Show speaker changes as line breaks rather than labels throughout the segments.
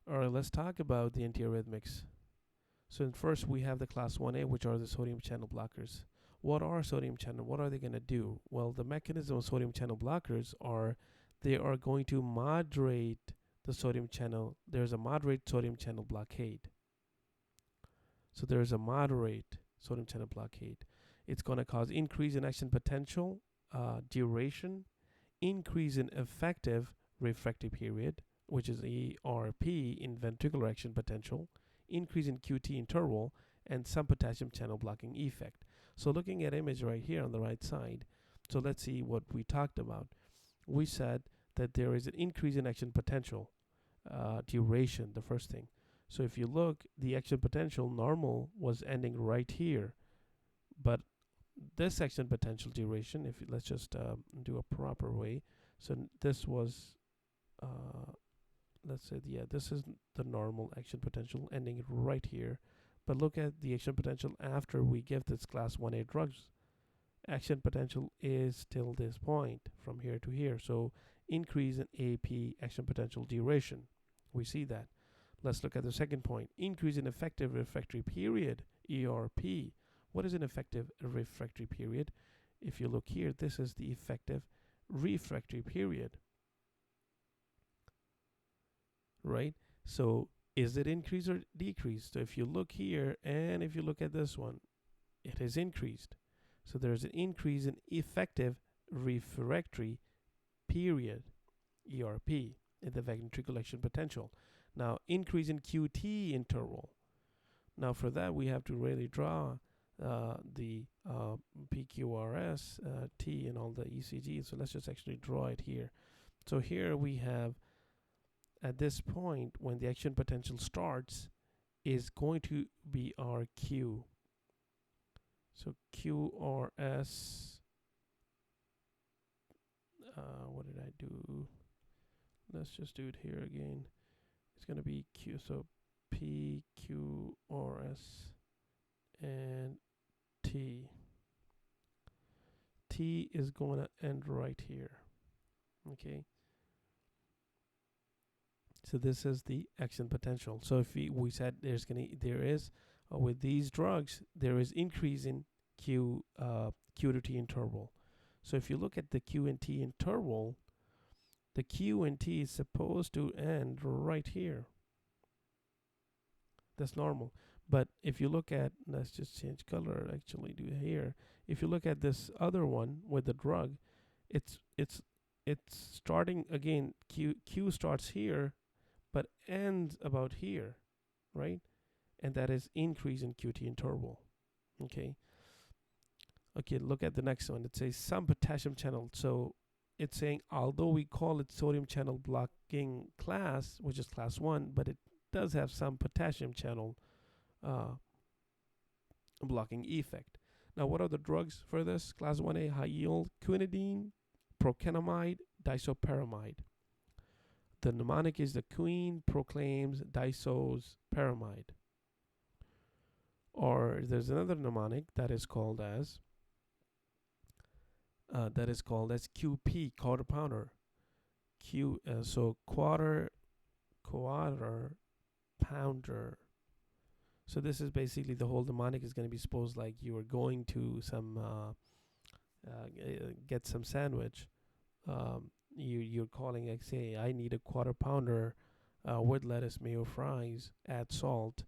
All right, let's talk about the antiarrhythmics. So first we have the class 1A, which are the sodium channel blockers. What are sodium channel? What are they going to do? Well, the mechanism of sodium channel blockers are they are going to moderate the sodium channel. There's a moderate sodium channel blockade. So there's a moderate sodium channel blockade. It's going to cause increase in action potential, duration, increase in effective refractory period, which is ERP in ventricular action potential, increase in QT interval, and some potassium channel blocking effect. So looking at image right here on the right side, so let's see what we talked about. We said that there is an increase in action potential, duration, the first thing. So if you look, the action potential normal was ending right here, but this action potential duration, if let's just do a proper way. So this was, let's say, yeah, this is the normal action potential ending right here. But look at the action potential after we give this class 1A drugs. Action potential is till this point from here to here. So increase in AP action potential duration. We see that. Let's look at the second point. Increase in effective refractory period, ERP. What is an effective refractory period? If you look here, this is the effective refractory period. Right? So is it increased or decreased? So if you look here and if you look at this one, it is increased. So there's an increase in effective refractory period, ERP, in the ventricular action potential. Now, increase in QT interval. Now, for that, we have to really draw the PQRS, T, and all the ECG. So let's just actually draw it here. So here we have, at this point, when the action potential starts, is going to be our Q. So QRS, what did I do? Let's just do it here again. It's going to be Q. So P, Q, R, S, and T. T is going to end right here. Okay. So this is the action potential. So if we said there is with these drugs, there is increase in Q to T interval. So if you look at the Q and T interval, the Q and T is supposed to end right here. That's normal. But if you look at, let's just change color, actually do here. If you look at this other one with the drug, it's starting again, Q starts here, but ends about here, right? And that is increase in QT interval. Okay. Okay, look at the next one. It says some potassium channel. So it's saying, although we call it sodium channel blocking class, which is class 1, but it does have some potassium channel blocking effect. Now, what are the drugs for this? Class 1A, high yield quinidine, procainamide, disopyramide. The mnemonic is the queen proclaims disopyramide. Or there's another mnemonic that is called as QP, quarter pounder. So quarter pounder. So this is basically the whole mnemonic is going to be supposed like you are going to some get some sandwich. You're calling like, say, I need a quarter pounder with lettuce, mayo, fries, add salt.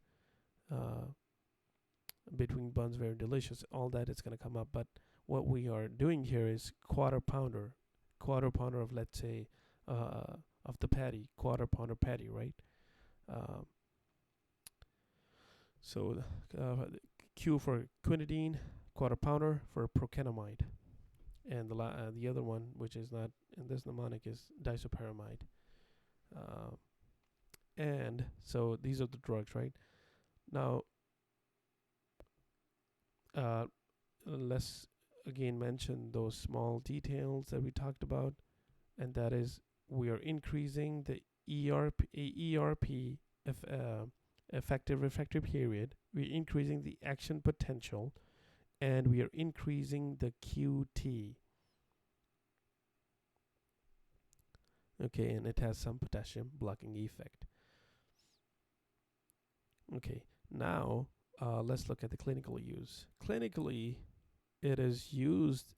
Between buns, very delicious. All that is going to come up. But what we are doing here is quarter pounder of, let's say, of the patty, quarter pounder patty, right? So Q for quinidine, quarter pounder for procainamide, and the other one, which is not in this mnemonic, is disopyramide. And so these are the drugs, right? Now, let's again mention those small details that we talked about, and that is we are increasing the ERP effective refractory period, we're increasing the action potential, and we are increasing the QT. Okay, and it has some potassium blocking effect. Okay, now let's look at the clinical use. Clinically, it is used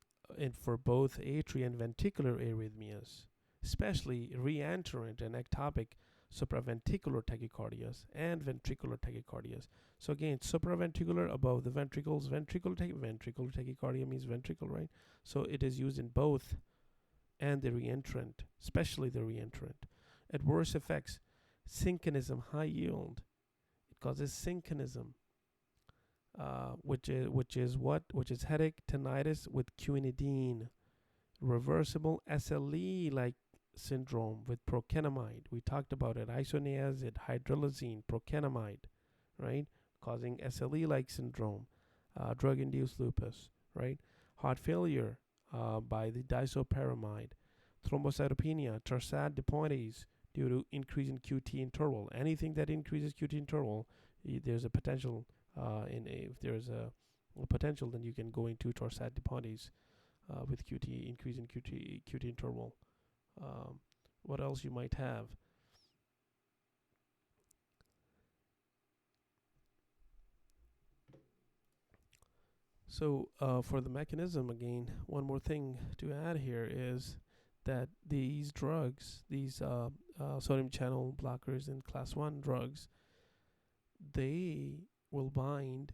for both atrial and ventricular arrhythmias, especially reentrant and ectopic supraventricular tachycardias and ventricular tachycardias. So again, supraventricular above the ventricles, ventricular tachycardia means ventricle, right? So it is used in both, and the reentrant, especially the reentrant. Adverse effects: synchronism, high yield. It causes synchronism, which is what? Which is headache, tinnitus with quinidine. Reversible SLE-like syndrome with procainamide. We talked about it. Isoniazid, hydrolysine, procainamide, right? Causing SLE-like syndrome, drug-induced lupus, right? Heart failure by the disopyramide. Thrombocytopenia, Torsades de Pointes due to increase in QT interval. Anything that increases QT interval, there's a potential. If there's a potential, then you can go into Torsades de Pointes with QT, increase in QT interval. What else you might have? So for the mechanism, again, one more thing to add here is that these drugs, these sodium channel blockers and class 1 drugs, they will bind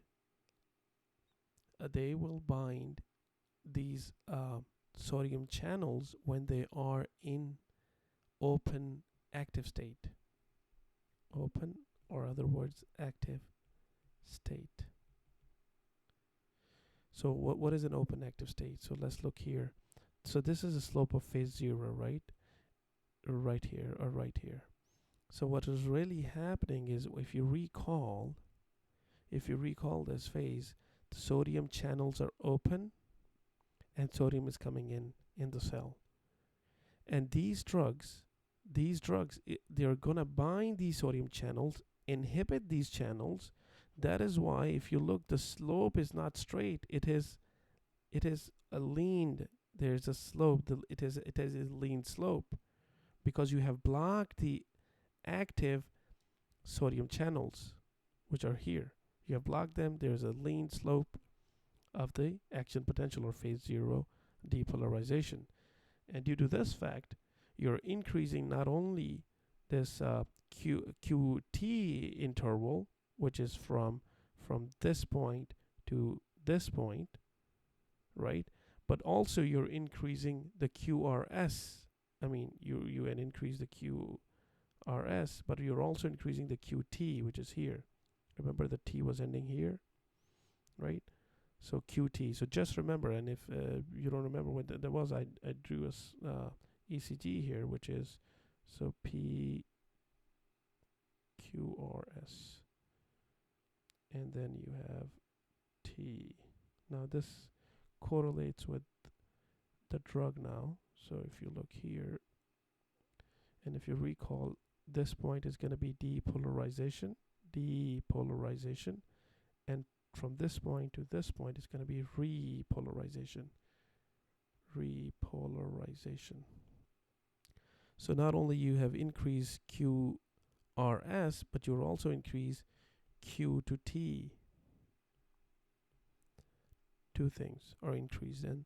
these sodium channels when they are in open active state. Open, or other words, active state. So what is an open active state? So let's look here. So this is a slope of phase 0, right? Right here or right here. So what is really happening is, if you recall this phase, the sodium channels are open and sodium is coming in the cell. And these drugs, they're gonna bind these sodium channels, inhibit these channels. That is why, if you look, the slope is not straight. It is a leaned. There's a slope. It is a lean slope, because you have blocked the active sodium channels, which are here. You have blocked them. There's a lean slope of the action potential, or phase 0 depolarization. And due to this fact, you're increasing not only this QT interval, which is from this point to this point, right? But also you're increasing the QRS. I mean, you increase the QRS, but you're also increasing the QT, which is here. Remember, the T was ending here, right? So QT. So just remember, and if you don't remember what that was, I drew a ECG here, which is, so PQRS, and then you have T. Now this correlates with the drug now. So if you look here, and if you recall, this point is going to be depolarization, and from this point to this point is going to be repolarization. So not only you have increased QRS, but you'll also increase Q to T. Two things are increased in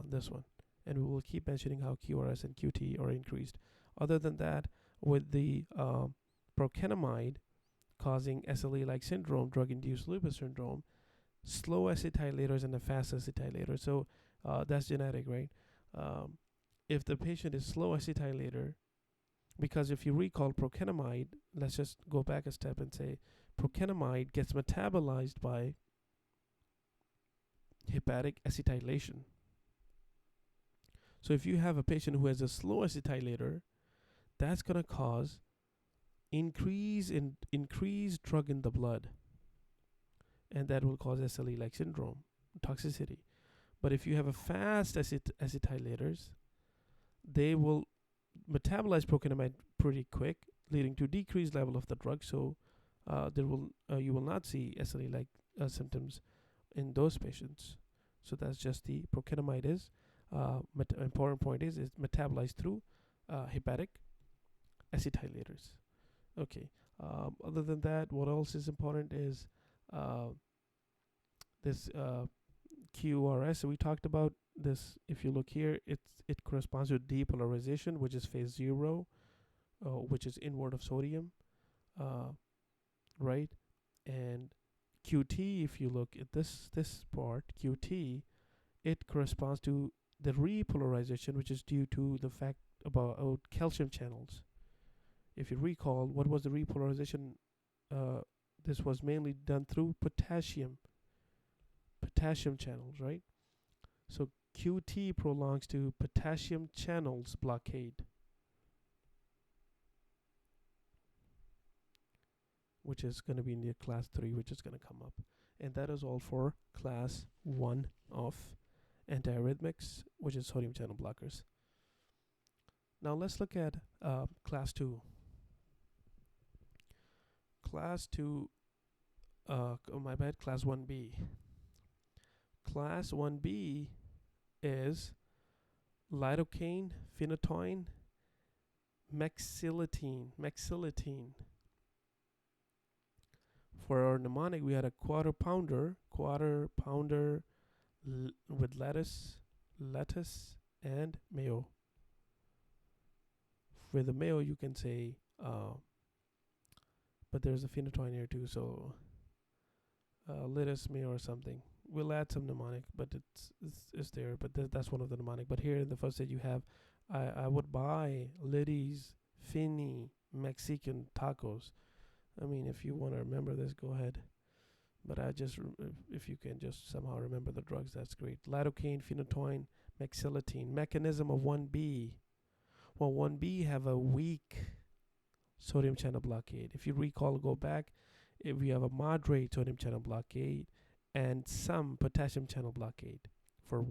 this one, and we will keep mentioning how QRS and QT are increased. Other than that, with the procainamide causing SLE-like syndrome, drug-induced lupus syndrome, slow acetylators and a fast acetylator. So that's genetic, right? If the patient is slow acetylator, because if you recall procainamide, let's just go back a step and say procainamide gets metabolized by hepatic acetylation. So if you have a patient who has a slow acetylator, that's going to cause increased drug in the blood, and that will cause SLE-like syndrome, toxicity. But if you have a fast acetylators, they will metabolize procainamide pretty quick, leading to decreased level of the drug. So you will not see SLE-like symptoms in those patients. So that's just the procainamide is important point is metabolized through hepatic acetylators. Okay, Other than that, what else is important is uh, this QRS. So we talked about this. If you look here, it corresponds to depolarization, which is phase 0, which is inward of sodium, right? And QT, if you look at this part, QT, it corresponds to the repolarization, which is due to the fact about calcium channels. If you recall, what was the repolarization? This was mainly done through potassium channels, right? So QT prolongs to potassium channels blockade, which is going to be in the class 3, which is going to come up. And that is all for class 1 of antiarrhythmics, which is sodium channel blockers. Now let's look at class 2. Class 2, my bad, class 1B. Class 1B is lidocaine, phenytoin, mexilitine. For our mnemonic, we had a quarter pounder with lettuce, and mayo. For the mayo, you can say, but there's a phenytoin here too, so lettuce, mayo, or something. We'll add some mnemonic, but it's there. But that's one of the mnemonic. But here in the first set, you have, I would buy Liddy's Finny Mexican tacos. I mean, if you want to remember this, go ahead. But if you can just somehow remember the drugs, that's great. Lidocaine, phenytoin, mexilitine. Mechanism of 1B. Well, 1B have a weak sodium channel blockade. If you recall, go back, if we have a moderate sodium channel blockade and some potassium channel blockade for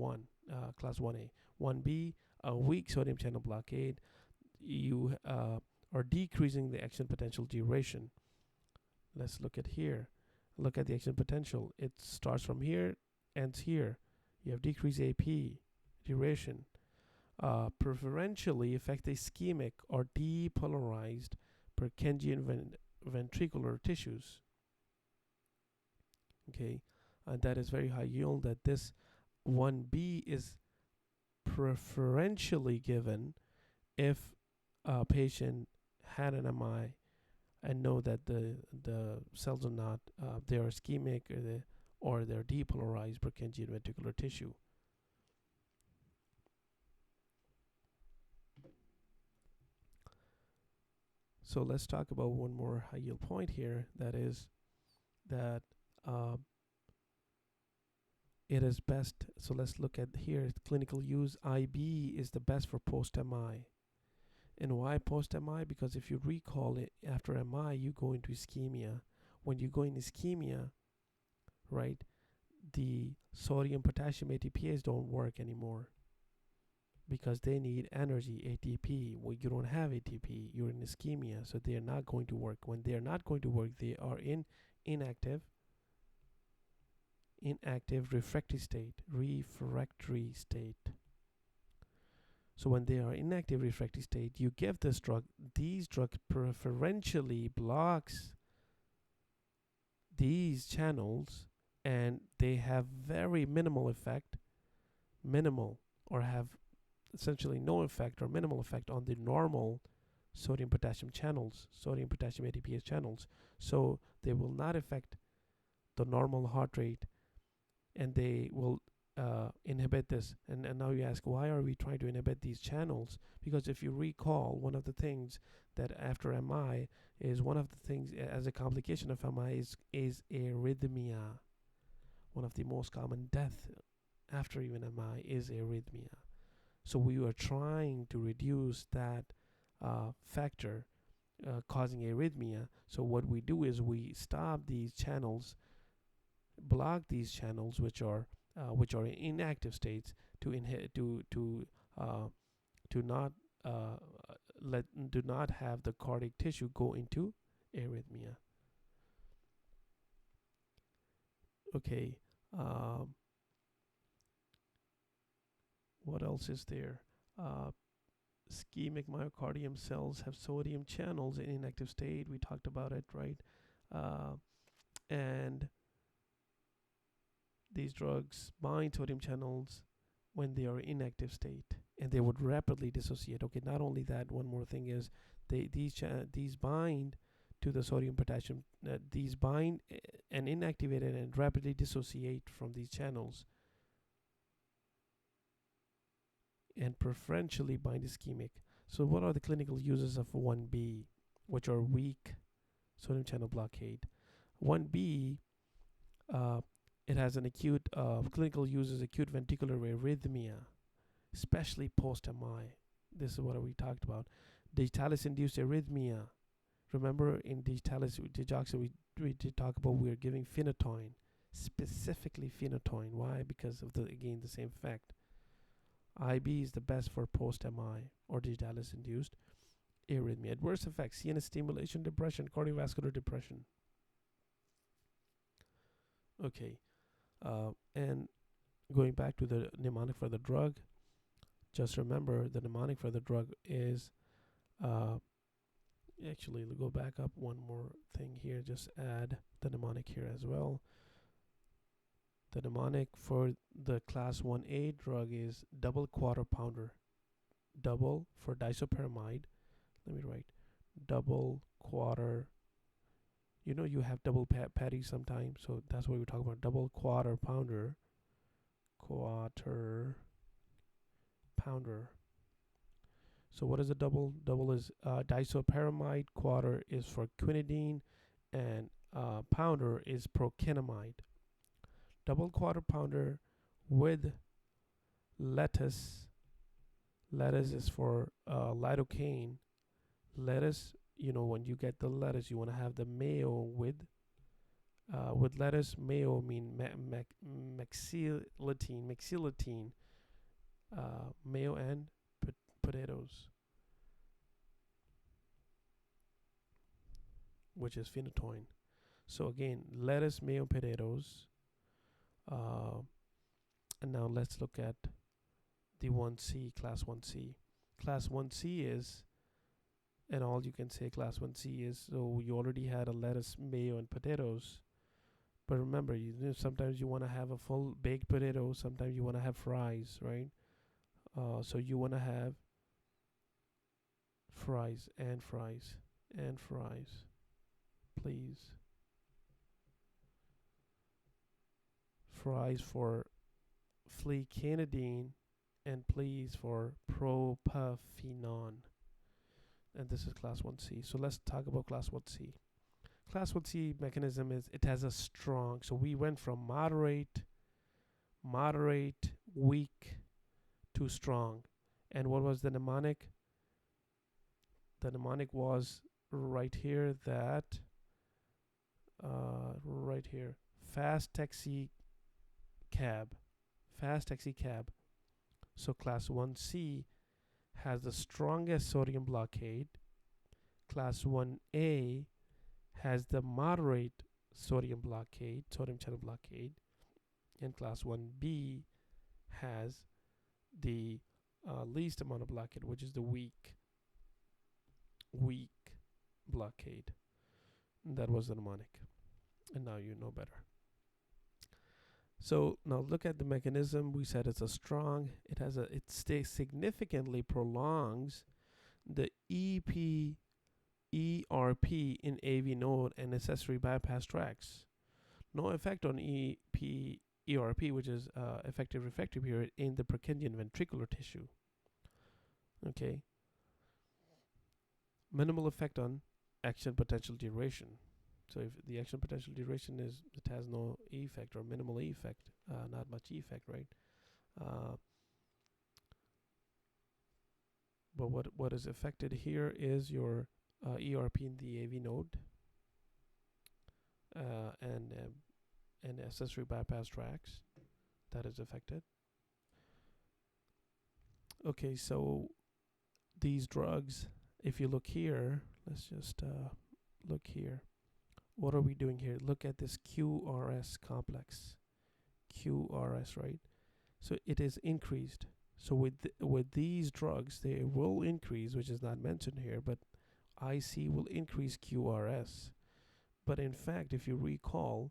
class 1A. 1B, a weak sodium channel blockade. You are decreasing the action potential duration. Let's look at here. Look at the action potential. It starts from here, ends here. You have decreased AP duration. Preferentially affect the ischemic or depolarized Purkinjean ventricular tissues. Okay, and that is very high yield. That this 1B is preferentially given if a patient had an MI and know that the cells are not they are ischemic or they're depolarized Purkinjean ventricular tissue. So let's talk about one more high yield point here. That is that it is best. So let's look at here. Clinical use IB is the best for post MI. And why post MI? Because if you recall it, after MI, you go into ischemia. When you go in ischemia, right, the sodium potassium ATPase don't work anymore because they need energy, ATP. Well, you don't have ATP, you're in ischemia, so they are not going to work. When they are not going to work, they are in inactive refractory state. So when they are inactive refractory state, you give this drug. These drugs preferentially blocks these channels, and they have very minimal effect, or have essentially no effect or minimal effect on the normal sodium potassium ATPase channels. So they will not affect the normal heart rate, and they will inhibit this. And now you ask, why are we trying to inhibit these channels? Because if you recall, one of the things that after MI is one of the things as a complication of MI is arrhythmia. One of the most common death after even MI is arrhythmia. So we are trying to reduce that factor causing arrhythmia. So what we do is we stop these channels, block these channels which are in inactive states to not have the cardiac tissue go into arrhythmia. Okay, what else is there? Ischemic myocardium cells have sodium channels in inactive state. We talked about it, right? And these drugs bind sodium channels when they are in inactive state, and they would rapidly dissociate. Okay, not only that, one more thing is these bind to the sodium potassium. These bind and inactivate it and rapidly dissociate from these channels, and preferentially bind ischemic. So what are the clinical uses of 1B, which are weak sodium channel blockade? 1B, it has an acute clinical uses, acute ventricular arrhythmia, especially post-MI. This is what we talked about. Digitalis-induced arrhythmia. Remember in digitalis digoxin we did talk about we are giving phenytoin, specifically phenytoin. Why? Because of the same effect. IB is the best for post-MI or digitalis-induced arrhythmia. Adverse effects: CNS stimulation, depression, cardiovascular depression. Okay, and going back to the mnemonic for the drug, just remember the mnemonic for the drug is actually go back up one more thing here, just add the mnemonic here as well. The mnemonic for the class 1A drug is double quarter pounder. Double for disopyramide. Let me write double quarter. You know you have double patties sometimes, so that's what we're talking about. Double quarter pounder. Quarter pounder. So what is a double? Double is disopyramide. Quarter is for quinidine, and pounder is procainamide. Double quarter pounder with lettuce. Lettuce is for lidocaine. Lettuce, you know, when you get the lettuce, you want to have the mayo with lettuce. Mayo mean maxillatine, mayo and potatoes, which is phenytoin. So again, lettuce, mayo, potatoes. And now let's look at the 1C, class 1C. Class 1C is, and all you can say class 1C is, so you already had a lettuce, mayo, and potatoes. But remember, you know, sometimes you want to have a full baked potato, sometimes you want to have fries, right? So you want to have fries and fries and fries, please. Fries for flecainidine, and please for propafenone. And this is class 1C. So let's talk about class 1C. Class 1C mechanism is it has a strong, so we went from moderate, weak to strong. And what was the mnemonic? The mnemonic was right here, that right here, fast taxi cab. So class 1C has the strongest sodium blockade. Class 1A has the moderate sodium channel blockade. And class 1B has the least amount of blockade, which is the weak blockade. And that was the mnemonic. And now you know better. So now look at the mechanism. We said it's a strong. It significantly prolongs the ERP in AV node and accessory bypass tracts. No effect on ERP, which is effective refractory period in the Purkinjean ventricular tissue. Okay. Minimal effect on action potential duration. So if the action potential duration is, it has no effect or minimal effect, not much effect, right? But what is affected here is your ERP in the AV node and accessory bypass tracts that is affected. Okay, so these drugs, if you look here, let's just look here. What are we doing here? Look at this QRS complex. QRS, right? So it is increased. So with these drugs, they will increase, which is not mentioned here, but IC will increase QRS. But in fact, if you recall,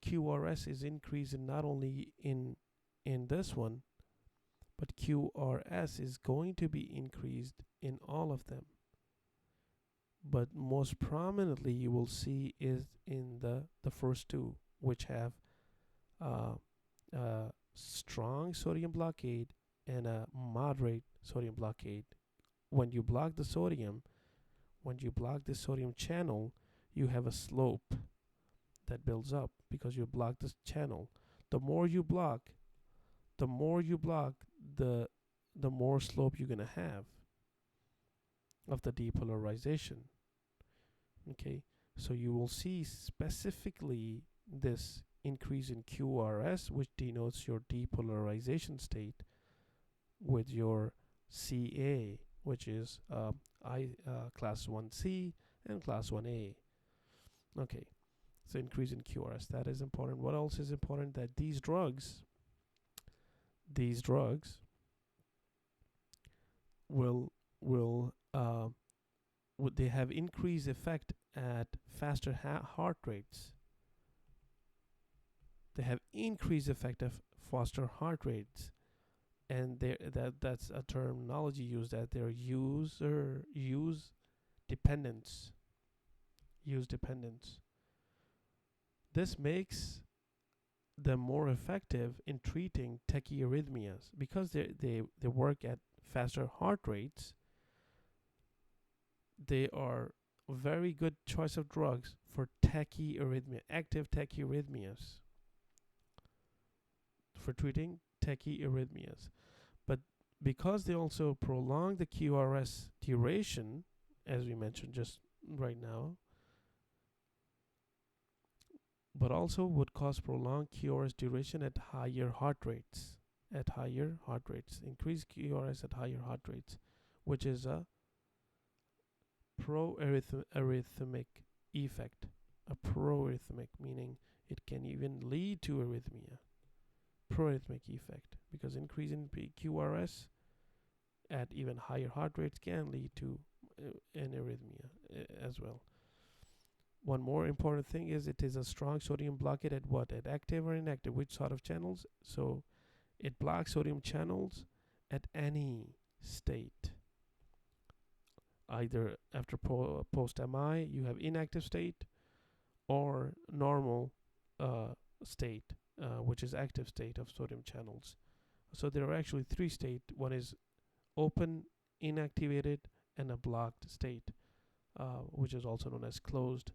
QRS is increasing not only in this one, but QRS is going to be increased in all of them. But most prominently, you will see is in the first two, which have uh, strong sodium blockade and a moderate sodium blockade. When you block the sodium, when you block the sodium channel, you have a slope that builds up because you block this channel. The more you block, the more you block, the more slope you're gonna have of the depolarization. Okay, so you will see specifically this increase in QRS, which denotes your depolarization state, with your CA, which is class 1C and class 1A. Okay, so increase in QRS, that is important. What else is important? That these drugs will they have increased effect at faster heart rates. They have increased effect of faster heart rates, and that's a terminology used that they're use dependence. Use dependence. This makes them more effective in treating tachyarrhythmias because they work at faster heart rates. They are a very good choice of drugs for tachyarrhythmia, active tachyarrhythmias, for treating tachyarrhythmias. But because they also prolong the QRS duration, as we mentioned just right now, but also would cause prolonged QRS duration at higher heart rates. Increase QRS at higher heart rates, which is a pro-arrhythmic effect. A pro-arrhythmic, meaning it can even lead to arrhythmia. Pro-arrhythmic effect, because increasing QRS at even higher heart rates can lead to an arrhythmia as well. One more important thing is it is a strong sodium blockade at what? At active or inactive? Which sort of channels? So it blocks sodium channels at any state. Either after post-MI, you have inactive state, or normal state, which is active state of sodium channels. So there are actually three states. One is open, inactivated, and a blocked state, which is also known as closed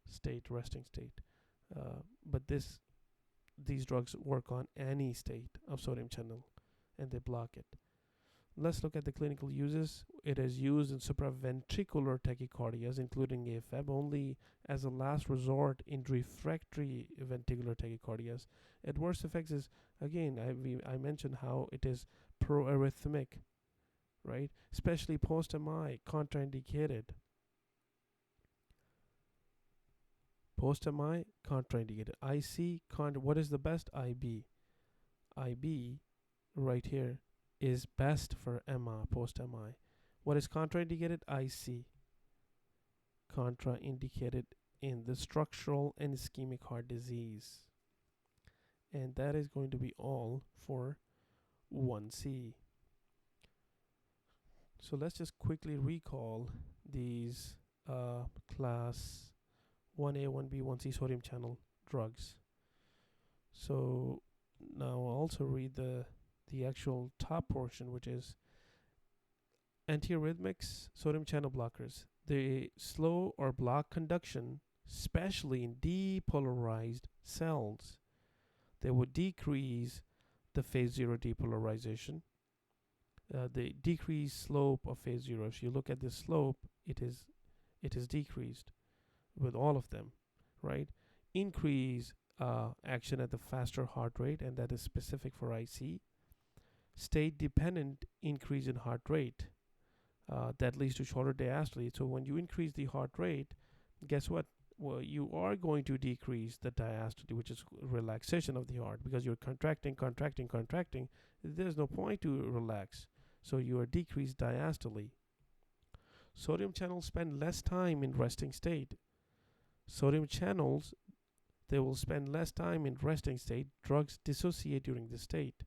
state, resting state. But these drugs work on any state of sodium channel, and they block it. Let's look at the clinical uses. It is used in supraventricular tachycardias, including AFib, only as a last resort in refractory ventricular tachycardias. Adverse effects is, again, I mentioned how it is pro-arrhythmic, right? Especially post-MI, contraindicated. Post-MI, contraindicated. IC, what is the best? IB. IB, right here, is best for MI, post-MI. What is contraindicated? IC. Contraindicated in the structural and ischemic heart disease. And that is going to be all for 1C. So let's just quickly recall these class 1A, 1B, 1C sodium channel drugs. So now I'll also read the actual top portion, which is antiarrhythmics, sodium channel blockers. They slow or block conduction, especially in depolarized cells. They would decrease the phase 0 depolarization. The decreased slope of phase 0. If you look at the slope, it is decreased with all of them, right? Increase action at the faster heart rate, and that is specific for IC. State dependent increase in heart rate that leads to shorter diastole. So when you increase the heart rate, guess what? well, you are going to decrease the diastole, which is relaxation of the heart, because you're contracting, contracting, contracting. There's no point to relax. So you are decreased diastole. Sodium channels spend less time in resting state. Sodium channels, they will spend less time in resting state. Drugs dissociate during this state.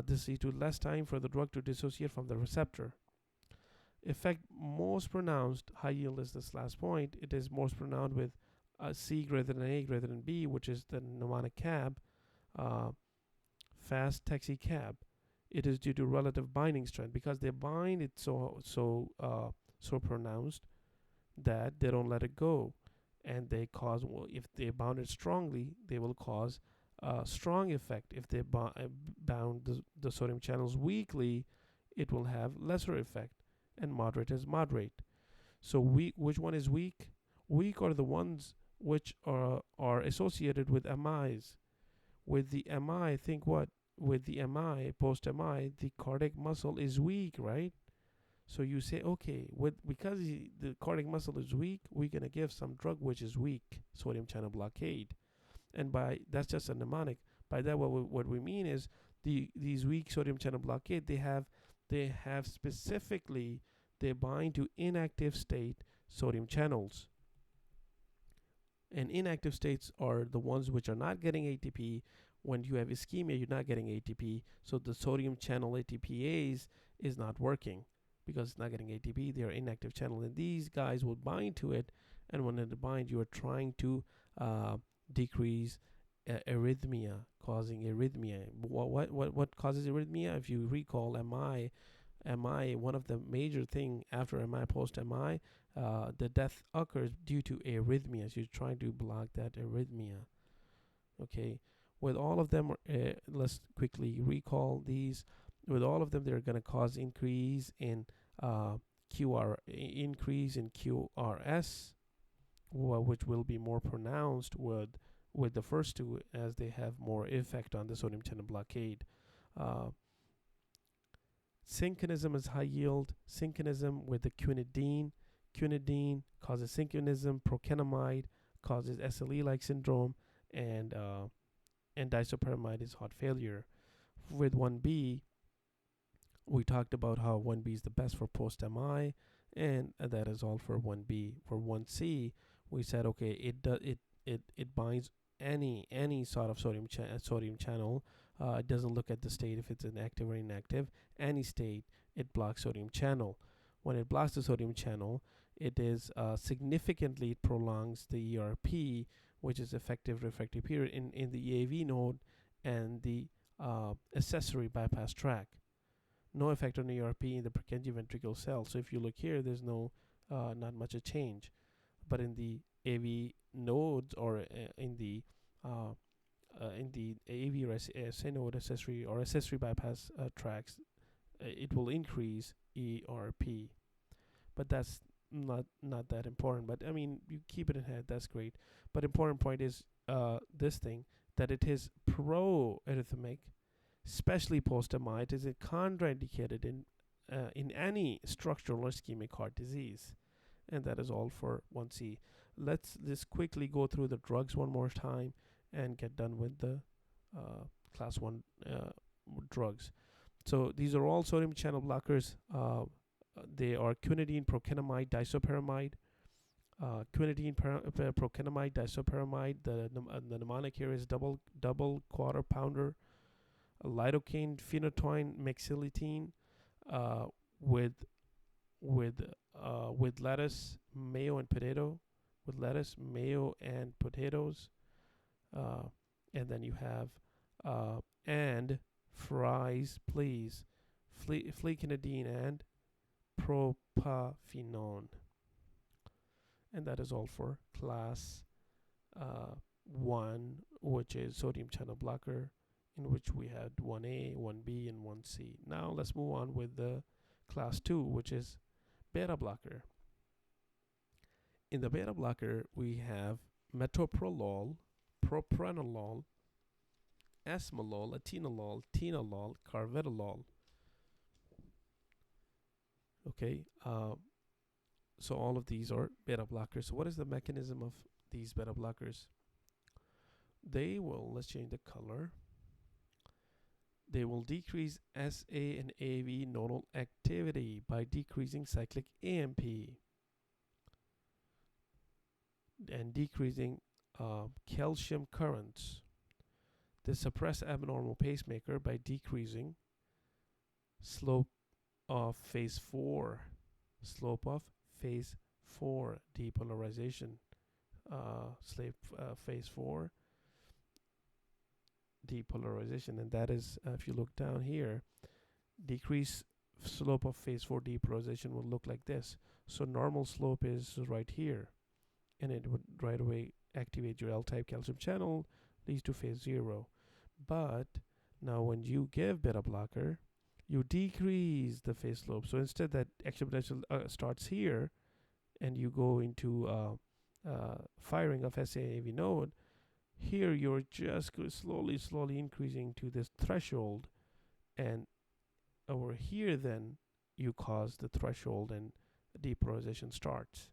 This leads to less time for the drug to dissociate from the receptor. Effect most pronounced, high yield is this last point. It is most pronounced with C greater than A greater than B, which is the mnemonic cab, fast taxi cab. It is due to relative binding strength, because they bind it so pronounced that they don't let it go, and they cause, well, if they bound it strongly, they will cause a strong effect. If they bound the sodium channels weakly, it will have lesser effect, and moderate is moderate. So weak, which one is weak? Weak are the ones which are associated with MIs. With the MI, think what? With the MI, post MI, the cardiac muscle is weak, right? So you say, okay, because the cardiac muscle is weak, we're gonna give some drug which is weak, sodium channel blockade, and by that's just a mnemonic. By that, what we mean is these weak sodium channel blockade, they have specifically, they bind to inactive state sodium channels. And inactive states are the ones which are not getting ATP. When you have ischemia, you're not getting ATP, so the sodium channel ATPase is not working because it's not getting ATP. They are inactive channel, and these guys will bind to it. And when it binds, you are trying to decrease arrhythmia, causing arrhythmia. What causes arrhythmia? If you recall, MI, one of the major thing after MI, post MI, the death occurs due to arrhythmias. You're trying to block that arrhythmia. Okay, with all of them, let's quickly recall these. With all of them, they're going to cause increase in QRS, which will be more pronounced with the first two, as they have more effect on the sodium channel blockade. Synchronism is high yield. Synchronism with the quinidine. Quinidine causes synchronism. Procainamide causes SLE-like syndrome, and disopyramide is heart failure. With 1B, we talked about how 1B is the best for post-MI, and that is all for 1B. For 1C, we said, okay, it binds any sort of sodium channel. It doesn't look at the state if it's an active or inactive. Any state, it blocks sodium channel. When it blocks the sodium channel, it is significantly prolongs the ERP, which is effective refractory period, in the EAV node and the accessory bypass tract. No effect on ERP in the Purkinje ventricular cell. So if you look here, there's not much a change. But in the AV nodes, or in the AV node accessory or accessory bypass tracks, it will increase ERP. But that's not that important. But I mean, you keep it in head, that's great. But important point is this thing, that it is pro-arrhythmic, especially post-MI. It is contraindicated in any structural or ischemic heart disease. And that is all for 1C. Let's just quickly go through the drugs one more time and get done with the class 1 drugs. So these are all sodium channel blockers. They are quinidine, procainamide, disopyramide. Quinidine, procainamide, disopyramide. The mnemonic here is double quarter pounder. Lidocaine, phenytoin, mexilitine, with lettuce, mayo, and potato. With lettuce, mayo, and potatoes. And then you have and fries, please. Flecainidine and propafenone. And that is all for class 1, which is sodium channel blocker, in which we had 1A, 1B, and 1C. Now let's move on with the class 2, which is beta blocker. In the beta blocker, we have metoprolol, propranolol, esmolol, atenolol, tenolol, carvedilol. Okay, So all of these are beta blockers. So what is the mechanism of these beta blockers? They will, let's change the color. They will decrease SA and AV nodal activity by decreasing cyclic AMP and decreasing calcium currents. They suppress abnormal pacemaker by decreasing slope of phase 4. Slope of phase 4 depolarization. Phase 4 depolarization, and that is, if you look down here, decrease slope of phase 4 depolarization will look like this. So normal slope is right here, and it would right away activate your L-type calcium channel, leads to phase 0. But now when you give beta blocker, you decrease the phase slope. So instead that action potential starts here, and you go into firing of SAAV node, here you're just slowly increasing to this threshold, and over here then you cause the threshold and depolarization starts.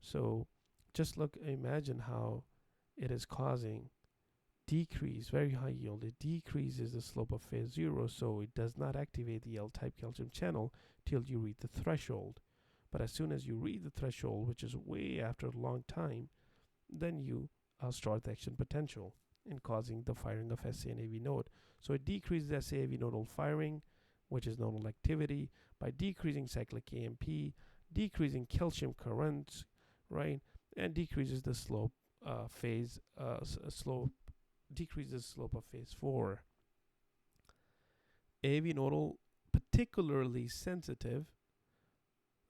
So just imagine how it is causing decrease, very high yield. It decreases the slope of phase 0, so it does not activate the L-type calcium channel till you reach the threshold. But as soon as you reach the threshold, which is way after a long time, then you start the action potential in causing the firing of SA and AV node. So it decreases SA-AV nodal firing, which is nodal activity, by decreasing cyclic AMP, decreasing calcium currents, right, and decreases the slope decreases slope of phase 4. AV nodal particularly sensitive,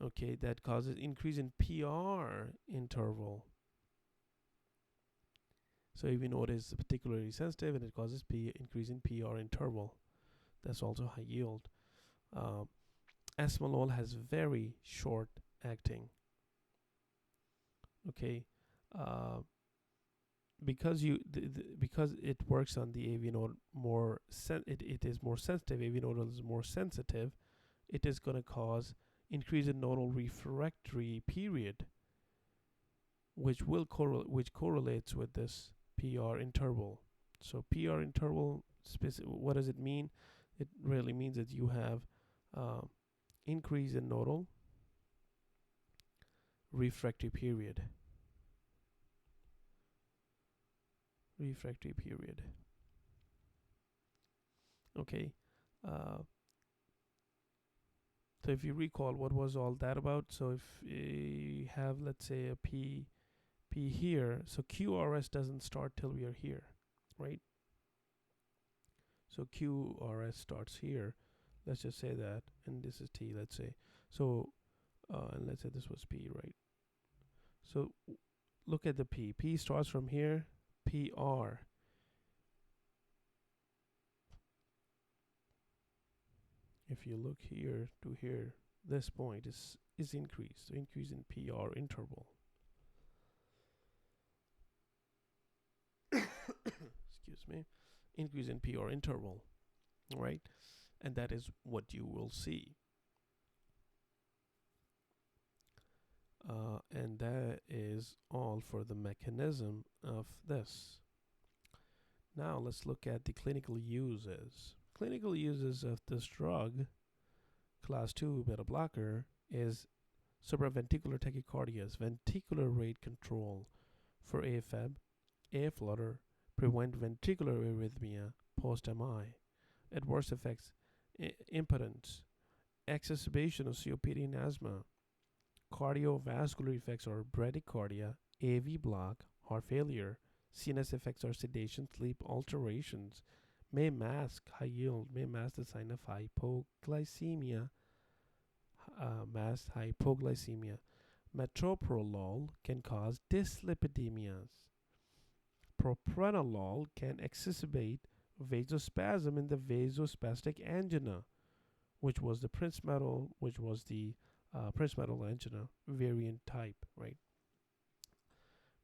okay, that causes increase in PR interval. So AV node is particularly sensitive, and it causes increase in PR interval. That's also high yield. Esmolol has very short acting. Okay, because because it works on the AV node more, it is more sensitive. AV node is more sensitive. It is going to cause increase in nodal refractory period, which correlates with this PR interval. So PR interval, what does it mean? It really means that you have increase in nodal refractory period. Okay. So if you recall, what was all that about? So if you have, let's say, a P here, so QRS doesn't start till we are here, right? So QRS starts here. Let's just say that, and this is T, let's say. So, and let's say this was P, right? So look at the P. P starts from here, PR. If you look here to here, this point is increased. So increase in PR interval. Excuse me. Increase in PR interval, right? And that is what you will see. And that is all for the mechanism of this. Now let's look at the clinical uses. Clinical uses of this drug, class 2 beta blocker, is supraventricular tachycardias, ventricular rate control for AFib, air flutter, prevent ventricular arrhythmia post-MI, adverse effects, impotence, exacerbation of COPD and asthma, cardiovascular effects are bradycardia, AV block, heart failure, CNS effects are sedation, sleep alterations, may mask high yield, may mask the sign of hypoglycemia, Metoprolol can cause dyslipidemias. Propranolol can exacerbate vasospasm in the vasospastic angina, which was the Prince Metal angina variant type, right?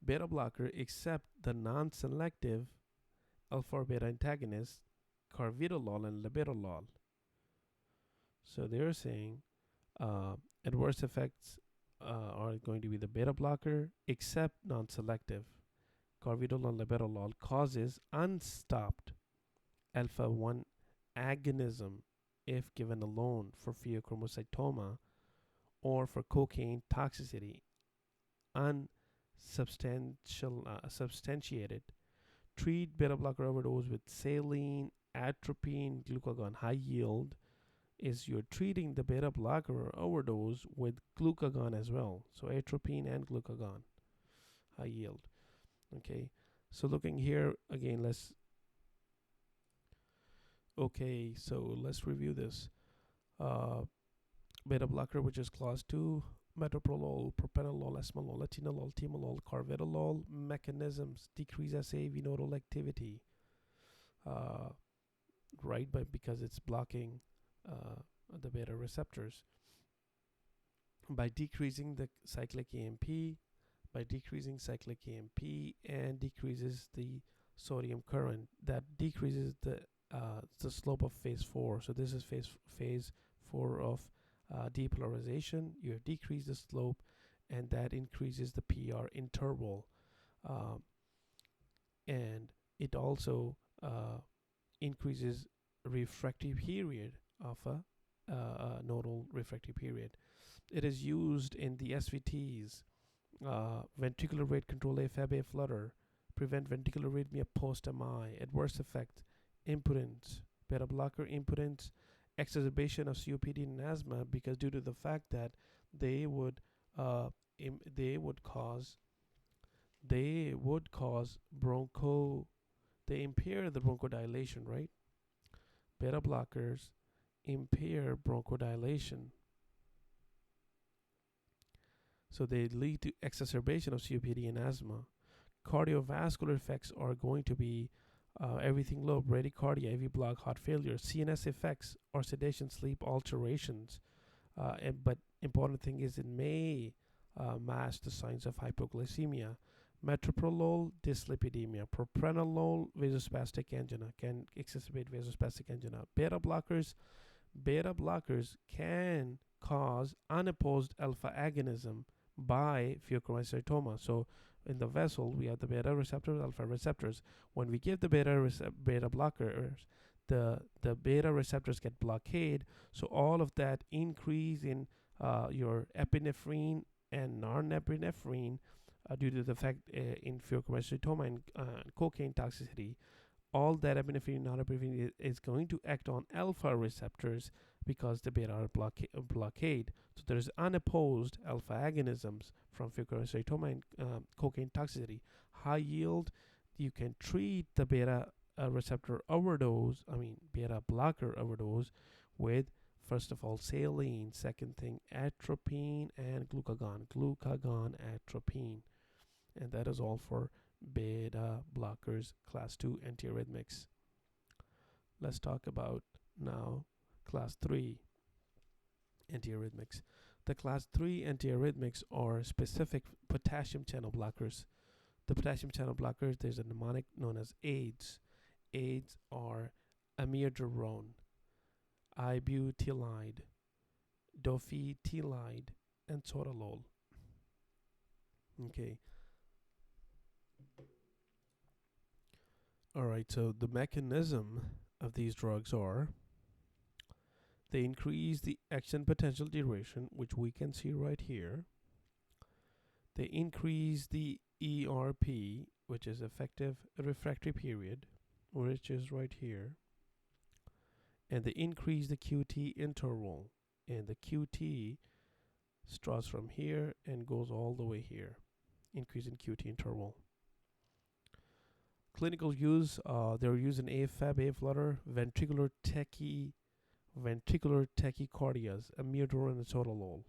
Beta blocker, except the non-selective alpha beta antagonist, carvedilol and labetalol. So they're saying adverse effects are going to be the beta blocker, except non-selective. Carvedilol and labetalol causes unstopped alpha 1 agonism if given alone for pheochromocytoma or for cocaine toxicity. Substantiated. Treat beta blocker overdose with saline, atropine, glucagon. High yield is you're treating the beta blocker overdose with glucagon as well. So atropine and glucagon. High yield. Okay. So looking here again, let's review this. Beta blocker, which is class 2, metoprolol, propranolol, esmolol, latinolol, timolol, carvedilol. Mechanisms: decrease SAV nodal activity, right? But because it's blocking the beta receptors. By decreasing the cyclic AMP, and decreases the sodium current, that decreases the slope of phase 4. So this is phase 4 of depolarization. You have decreased the slope, and that increases the PR interval, and it also increases refractory period of a nodal refractory period. It is used in the SVTs, ventricular rate control, AFib, flutter, prevent ventricular arrhythmia post-MI, adverse effect, impotence, beta blocker impotence, exacerbation of COPD and asthma, because due to the fact that they would cause they impair the bronchodilation, right? Beta blockers impair bronchodilation, so they lead to exacerbation of COPD and asthma. Cardiovascular effects are going to be everything low: bradycardia, AV block, heart failure. CNS effects are sedation, sleep alterations. But important thing is it may mask the signs of hypoglycemia. Metoprolol, dyslipidemia. Propranolol, vasospastic angina, can exacerbate vasospastic angina. Beta blockers can cause unopposed alpha agonism by pheochromocytoma. So in the vessel, we have the beta receptors, alpha receptors. When we give the beta blockers, the beta receptors get blockade. So all of that increase in your epinephrine and norepinephrine due to the fact in pheochromocytoma and cocaine toxicity, all that epinephrine and norepinephrine is going to act on alpha receptors because the beta are blockade. So there's unopposed alpha agonisms from pheochromocytoma and cocaine toxicity. High yield, you can treat the beta receptor overdose, beta blocker overdose with, first of all, saline. Second thing, atropine and glucagon. Atropine. And that is all for beta blockers, class 2 antiarrhythmics. Let's talk about now class 3 antiarrhythmics. The class 3 antiarrhythmics are specific potassium channel blockers. The potassium channel blockers, there's a mnemonic known as AIDS. AIDS are amiodarone, ibutilide, dofetilide, and sotalol. Okay. All right, so the mechanism of these drugs are they increase the action potential duration, which we can see right here. They increase the ERP, which is effective refractory period, which is right here. And they increase the QT interval. And the QT starts from here and goes all the way here. Increase in QT interval. Clinical use, they're used in AFib, flutter, ventricular tachycardias, amiodarone and sotalol.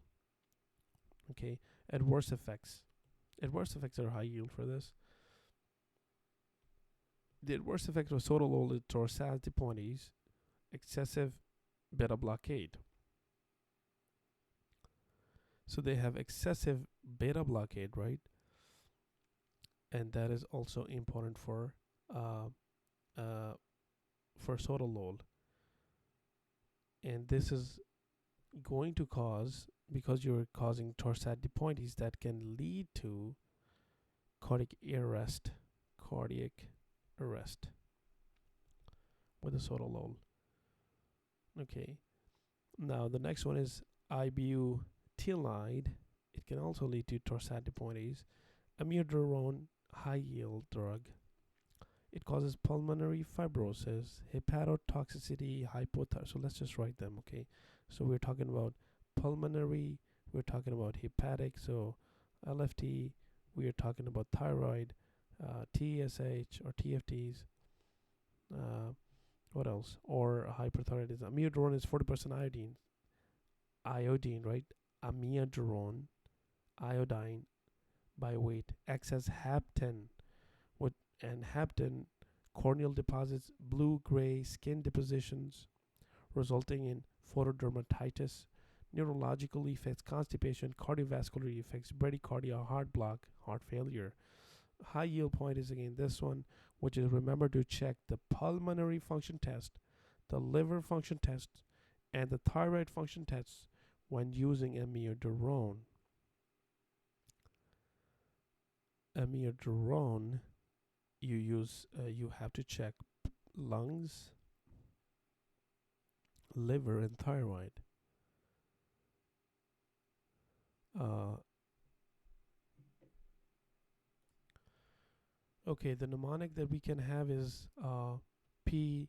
Okay, adverse effects. Adverse effects are high yield for this. The adverse effect of sotalol is torsades de pointes, excessive beta blockade. So they have excessive beta blockade, right? And that is also important for sotalol. And this is going to cause because you're causing torsade de pointes that can lead to cardiac arrest, cardiac arrest with a sotalol. Okay. Now the next one is ibutilide. It can also lead to torsade de pointes. Amiodarone, high yield drug. It causes pulmonary fibrosis, hepatotoxicity, hypothyroid. So let's just write them, okay? So we're talking about pulmonary, we're talking about hepatic, so LFT, we are talking about thyroid, TSH or TFTs. What else? Or hyperthyroidism. Amiodarone is 40% iodine, right? Amiodarone, iodine by weight. Acts as hapten, and hapten corneal deposits blue-gray skin depositions, resulting in photodermatitis, neurological effects, constipation, cardiovascular effects, bradycardia, heart block, heart failure. High yield point is again this one, which is remember to check the pulmonary function test, the liver function test, and the thyroid function tests when using amiodarone. Amiodarone, you have to check lungs, liver, and thyroid. Okay, the mnemonic that we can have is PTH,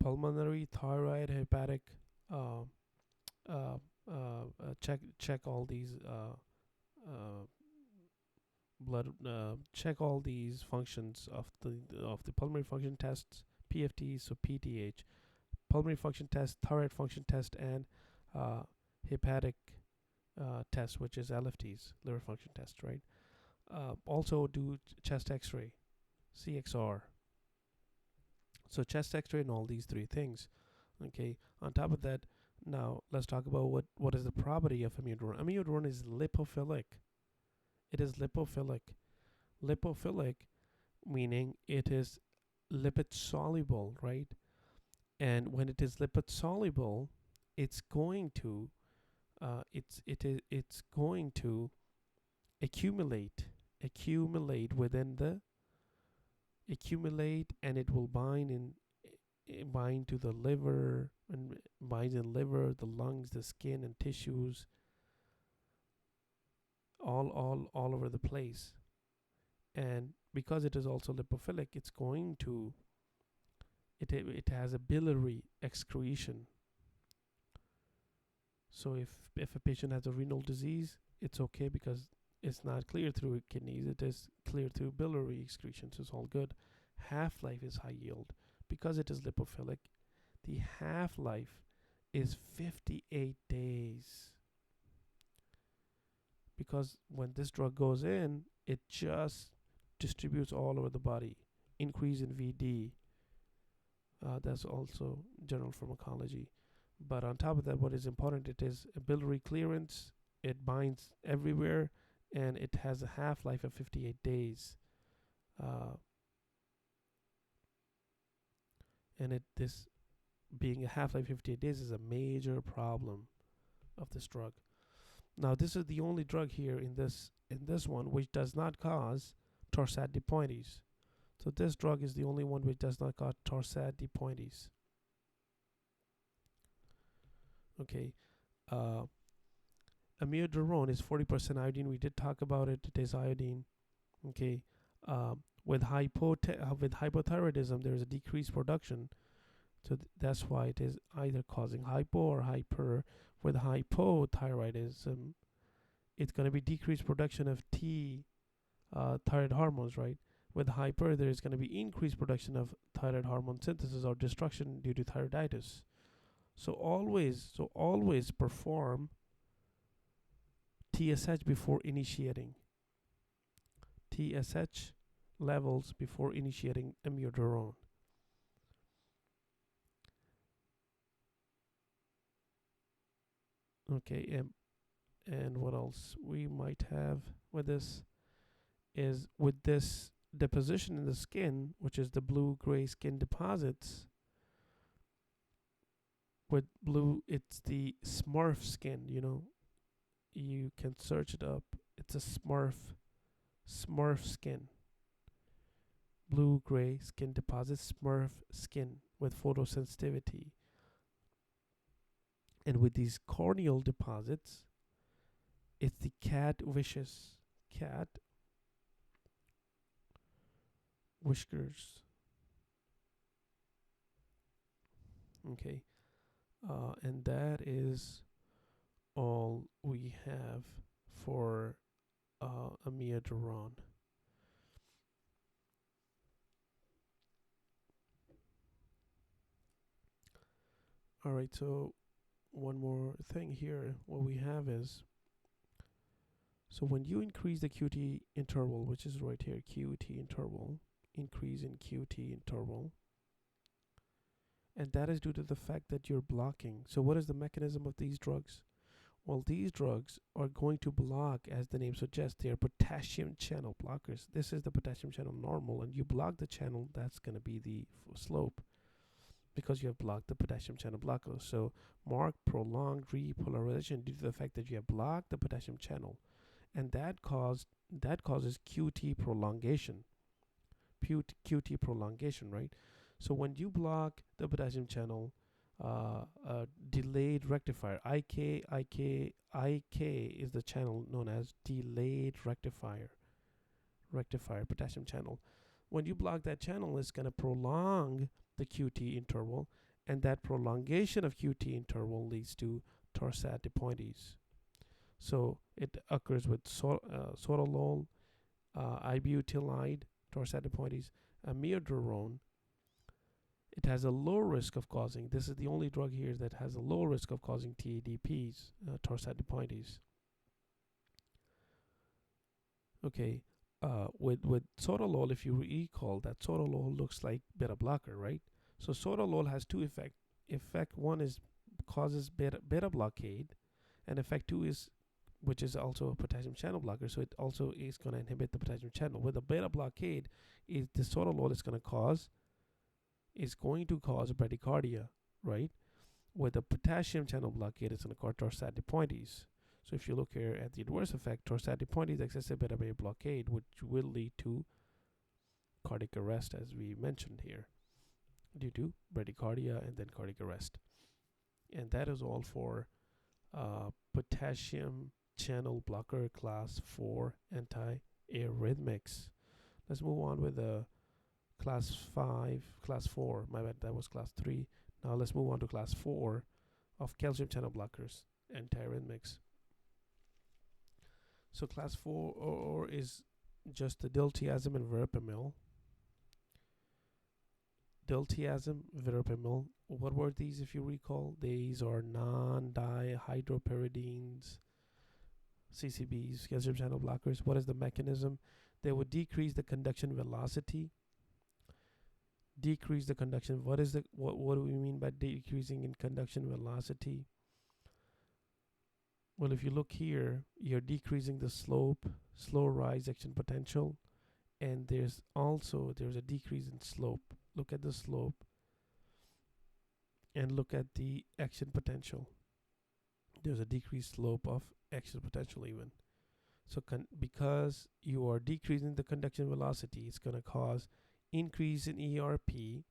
pulmonary, thyroid, hepatic. Uh, check all these blood. Check all these functions of the pulmonary function tests, PFTs. So PTH, pulmonary function test, thyroid function test, and hepatic test, which is LFTs, liver function test, right? Also do chest x-ray, CXR. So chest x-ray and all these three things. Okay, on top of that, now let's talk about what is the property of amiodarone. Amiodarone is lipophilic. It is lipophilic. Lipophilic meaning it is lipid soluble, right? And when it is lipid soluble, it's going to it's going to accumulate and it will bind to the liver, and binds in liver, the lungs, the skin, and tissues, all over the place. And because it is also lipophilic, it's going to it has a biliary excretion. So if a patient has a renal disease, it's okay because it's not cleared through kidneys, it is cleared through biliary excretion, so it's all good. Half-life is high yield. Because it is lipophilic, the half-life is 58 days. Because when this drug goes in, it just distributes all over the body. Increase in VD. That's also general pharmacology. But on top of that, what is important, it is a biliary clearance, it binds everywhere, and it has a half-life of 58 days. And this being a half-life 58 days is a major problem of this drug. Now, this is the only drug here in this one which does not cause torsade de pointes. So this drug is the only one which does not cause torsade de pointes. Okay. Amiodarone is 40% iodine. We did talk about it. It is iodine. Okay. With hypothyroidism, there is a decreased production. So that's why it is either causing hypo or hyper. With hypothyroidism, it's going to be decreased production of thyroid hormones, right? With hyper, there is going to be increased production of thyroid hormone synthesis or destruction due to thyroiditis. So always perform TSH before initiating. TSH levels before initiating amiodarone. Okay, and what else we might have with this is with this deposition in the skin, which is the blue-gray skin deposits, With blue, it's the Smurf skin. You can search it up. It's a Smurf skin. Blue gray skin deposits, Smurf skin with photosensitivity. And with these corneal deposits, it's the cat whiskers. Okay. And that is all we have for amiodarone. All right, so one more thing here. What we have is, so when you increase the QT interval, which is right here, QT interval, increase in QT interval, and that is due to the fact that you're blocking. So what is the mechanism of these drugs? Well, these drugs are going to block, as the name suggests, they are potassium channel blockers. This is the potassium channel normal, and you block the channel, that's going to be the slope, because you have blocked the potassium channel blocker. So marked prolonged repolarization due to the fact that you have blocked the potassium channel, and that causes QT prolongation. QT prolongation, right? So when you block the potassium channel, delayed rectifier, IK is the channel known as delayed rectifier potassium channel. When you block that channel, it's going to prolong the QT interval, and that prolongation of QT interval leads to torsade de pointes. So it occurs with sotalol, ibutylide, torsade de pointes, amiodarone. It has a low risk of causing, this is the only drug here that has a low risk of causing TADPs, torsade de pointes. Okay, with sotalol, if you recall, that sotalol looks like beta blocker, right? So sotalol has two effects. Effect one is causes beta blockade, and effect two is, which is also a potassium channel blocker, so it also is going to inhibit the potassium channel. With the beta blockade, is the sotalol is going to cause bradycardia, right? With the potassium channel blockade, it's going to cause torsade de pointes. So if you look here at the adverse effect, torsade de pointes, excessive beta blockade, which will lead to cardiac arrest, as we mentioned here, due to bradycardia and then cardiac arrest. And that is all for potassium channel blocker class 4 antiarrhythmics. Let's move on with the class 4. My bad, that was class 3. Now let's move on to class 4 of calcium channel blockers, antiarrhythmics. So class 4 is just the diltiazem and verapamil. Diltiazem, verapamil. What were these, if you recall? These are non-dihydropyridines, CCBs, calcium channel blockers. What is the mechanism? They would decrease the conduction velocity. Decrease the conduction. What do we mean by decreasing in conduction velocity? Well, if you look here, you're decreasing the slow rise action potential, and there's a decrease in slope. Look at the slope and look at the action potential. There's a decreased slope of action potential even. So because you are decreasing the conduction velocity, it's going to cause increase in ERP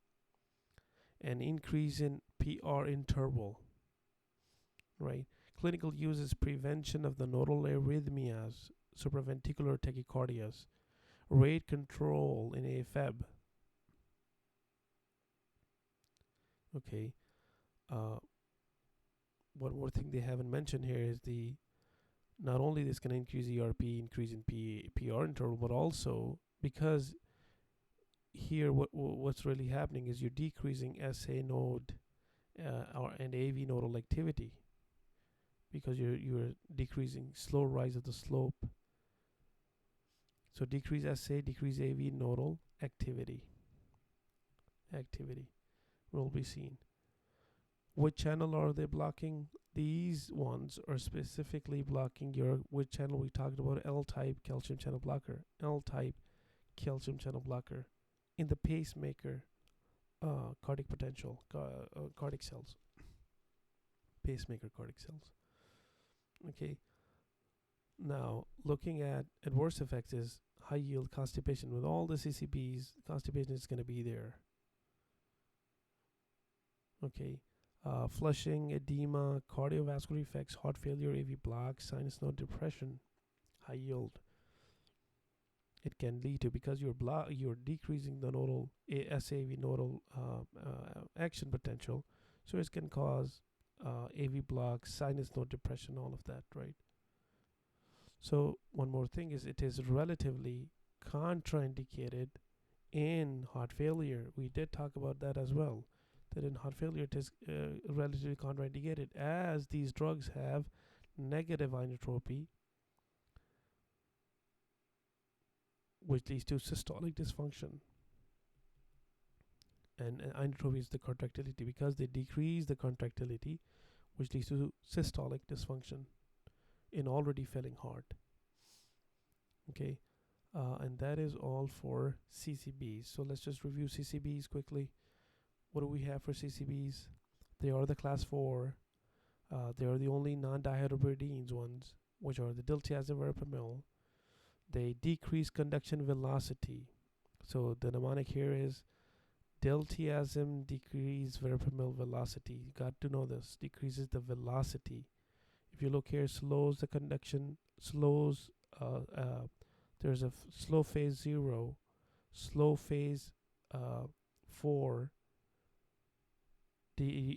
and increase in PR interval, right? Clinical use is prevention of the nodal arrhythmias, supraventricular tachycardias, rate control in AFib. Okay. One more thing they haven't mentioned here is not only this can increase ERP, increase in PR interval, but also because here what's really happening is you're decreasing SA node and AV nodal activity, because you're decreasing slow rise of the slope. So decrease SA, decrease AV nodal activity will be seen. What channel are they blocking? These ones are specifically blocking which channel we talked about, L-type calcium channel blocker. L-type calcium channel blocker in the pacemaker cardiac potential, cardiac cells. pacemaker cardiac cells. Okay. Now, looking at adverse effects is high yield constipation. With all the CCBs, constipation is going to be there. Okay. Flushing, edema, cardiovascular effects, heart failure, AV block, sinus node depression, high yield. It can lead to, because you're decreasing the nodal SAV nodal action potential, so it can cause AV block, sinus node depression, all of that, right? So one more thing is it is relatively contraindicated in heart failure. We did talk about that as well. That in heart failure it is relatively contraindicated, as these drugs have negative inotropy, which leads to systolic dysfunction. And inotropy is the contractility, because they decrease the contractility, which leads to systolic dysfunction in already failing heart. Okay, and that is all for CCBs. So let's just review CCBs quickly. What do we have for CCBs? They are the class 4. They are the only non-dihydropyridines ones, which are the diltiazem, verapamil. They decrease conduction velocity. So the mnemonic here is diltiazem decrease verapamil velocity. You got to know this. Decreases the velocity. If you look here, slows the conduction, slows. There's a slow phase 0, slow phase 4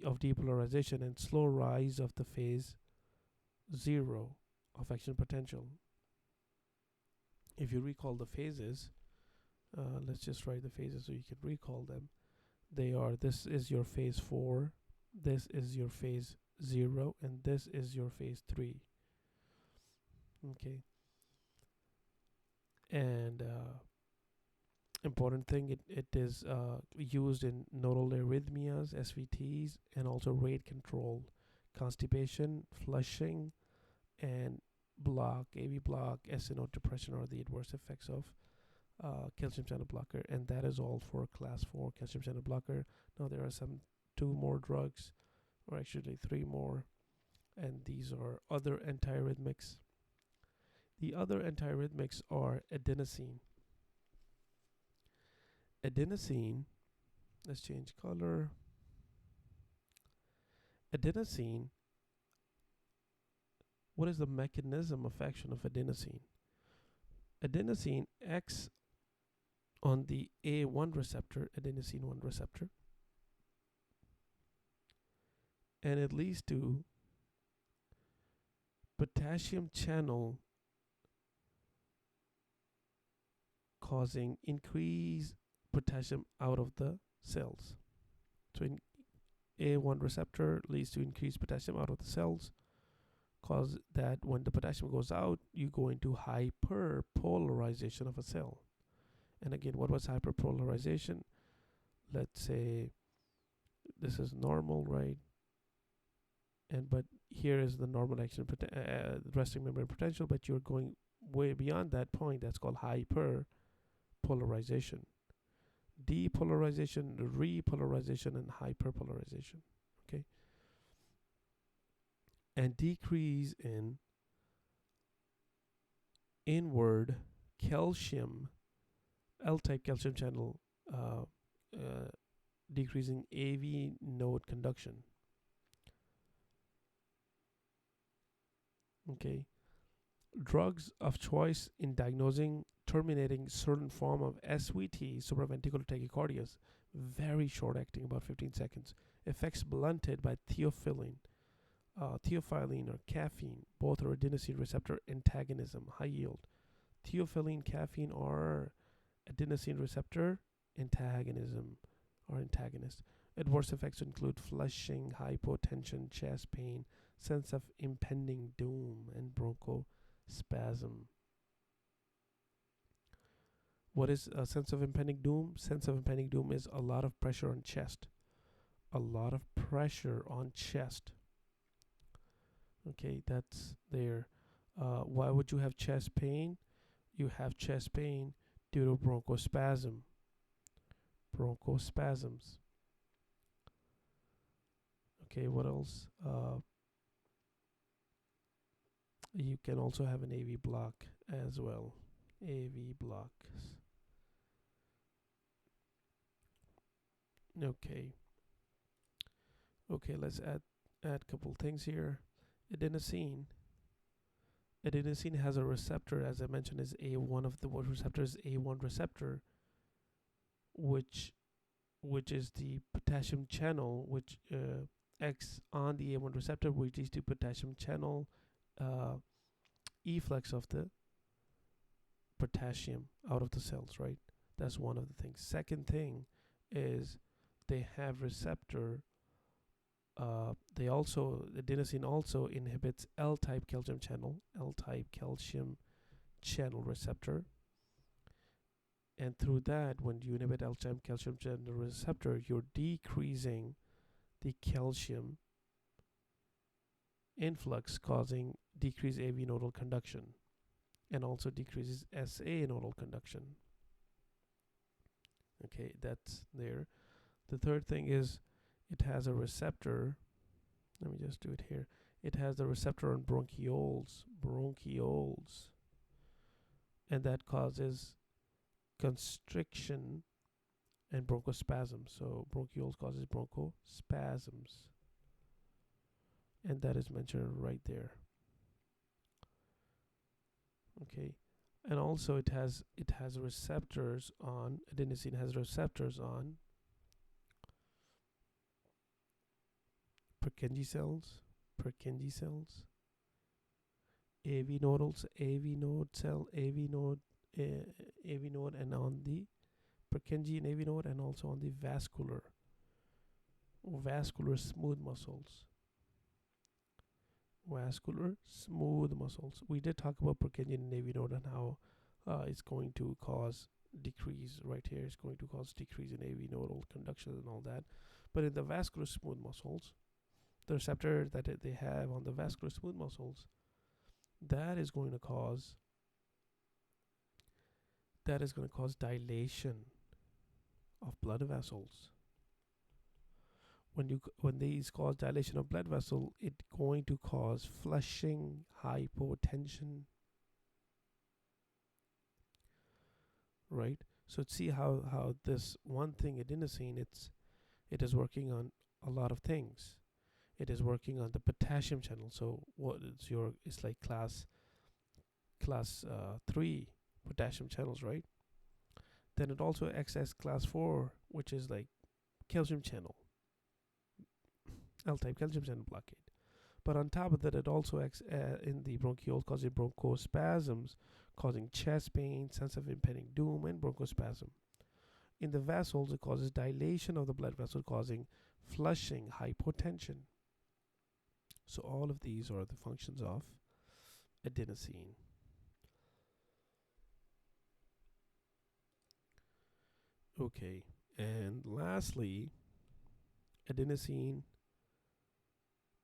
of depolarization, and slow rise of the phase 0 of action potential. If you recall the phases, let's just write the phases so you can recall them. They are, this is your phase 4, this is your phase 0, and this is your phase 3. Okay. And important thing, it is used in nodal arrhythmias, SVTs, and also rate control, constipation, flushing, and block, AV block, SNO depression are the adverse effects of calcium channel blocker. And that is all for class 4 calcium channel blocker. Now there are 2 more drugs, or actually 3 more, and these are other antiarrhythmics. The other antiarrhythmics are adenosine. Adenosine, let's change color. Adenosine, what is the mechanism of action of adenosine? Adenosine acts on the A1 receptor, adenosine 1 receptor, and it leads to potassium channel causing increased potassium out of the cells. So in A1 receptor leads to increased potassium out of the cells, cause that when the potassium goes out, you go into hyperpolarization of a cell. And again, what was hyperpolarization? Let's say this is normal, right? But here is the normal action resting membrane potential, but you're going way beyond that point. That's called hyperpolarization. Depolarization, repolarization, and hyperpolarization. Okay. And decrease in inward calcium, L-type calcium channel, decreasing AV node conduction. Okay. Drugs of choice in diagnosing terminating certain form of SVT, supraventricular tachycardias, very short acting, about 15 seconds. Effects blunted by theophylline or caffeine. Both are adenosine receptor antagonism, high yield. Theophylline, caffeine are adenosine receptor antagonism or antagonist. Adverse effects include flushing, hypotension, chest pain, sense of impending doom, and bronchospasm. What is a sense of impending doom? Sense of impending doom is a lot of pressure on chest. A lot of pressure on chest. Okay, that's there. Why would you have chest pain? You have chest pain due to bronchospasm. Bronchospasms. Okay, what else? You can also have an AV block as well. AV blocks. Okay. Okay, let's add a couple things here. Adenosine. Adenosine has a receptor, as I mentioned, is A1 of the receptors, A1 receptor, which is the potassium channel, which acts on the A1 receptor, which is the potassium channel efflux of the potassium out of the cells, right? That's one of the things. Second thing is they have receptor. Adenosine also inhibits L-type calcium channel receptor. And through that, when you inhibit L-type calcium channel receptor, you're decreasing the calcium influx, causing decreased AV nodal conduction, and also decreases SA nodal conduction. Okay, that's there. The third thing is it has a receptor. Let me just do it here. It has the receptor on bronchioles, and that causes constriction and bronchospasm. So bronchioles causes bronchospasms, and that is mentioned right there. Okay, and also it has receptors on adenosine has receptors on Purkinje cells, AV nodal cell, AV node, and on the Purkinje and AV node, and also on the vascular smooth muscles. We did talk about Purkinje and AV node and how it's going to cause decrease right here. It's going to cause decrease in AV nodal conduction and all that. But in the vascular smooth muscles, the receptor that they have on the vascular smooth muscles, that is going to cause dilation of blood vessels. When these cause dilation of blood vessel, it's going to cause flushing, hypotension, right? So see how this one thing, adenosine, it is working on a lot of things. It is working on the potassium channel. So it's like class 3 potassium channels, right? Then it also acts as class 4, which is like calcium channel, L-type calcium channel blockade. But on top of that, it also acts in the bronchioles, causing bronchospasms, causing chest pain, sense of impending doom, and bronchospasm. In the vessels, it causes dilation of the blood vessel, causing flushing, hypotension. So all of these are the functions of adenosine. Okay, and lastly, adenosine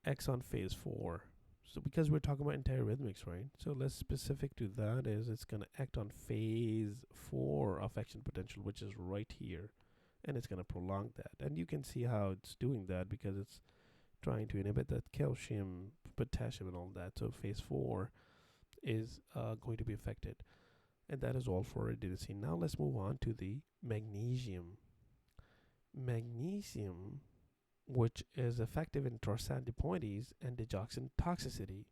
acts on phase 4. So because we're talking about antiarrhythmics, right? So less specific to that is it's going to act on phase 4 of action potential, which is right here. And it's going to prolong that. And you can see how it's doing that because it's trying to inhibit that calcium, potassium, and all that. So phase 4 is going to be affected. And that is all for adenosine. Now let's move on to the magnesium. Magnesium, which is effective in Torsades de Pointes and digoxin toxicity.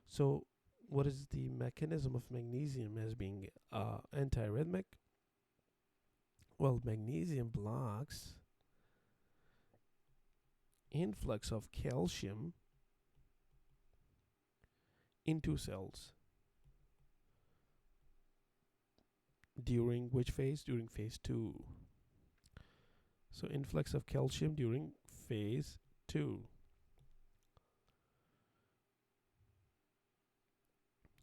So what is the mechanism of magnesium as being antiarrhythmic? Well, magnesium blocks influx of calcium into cells. During which phase? During phase 2. So influx of calcium during phase 2.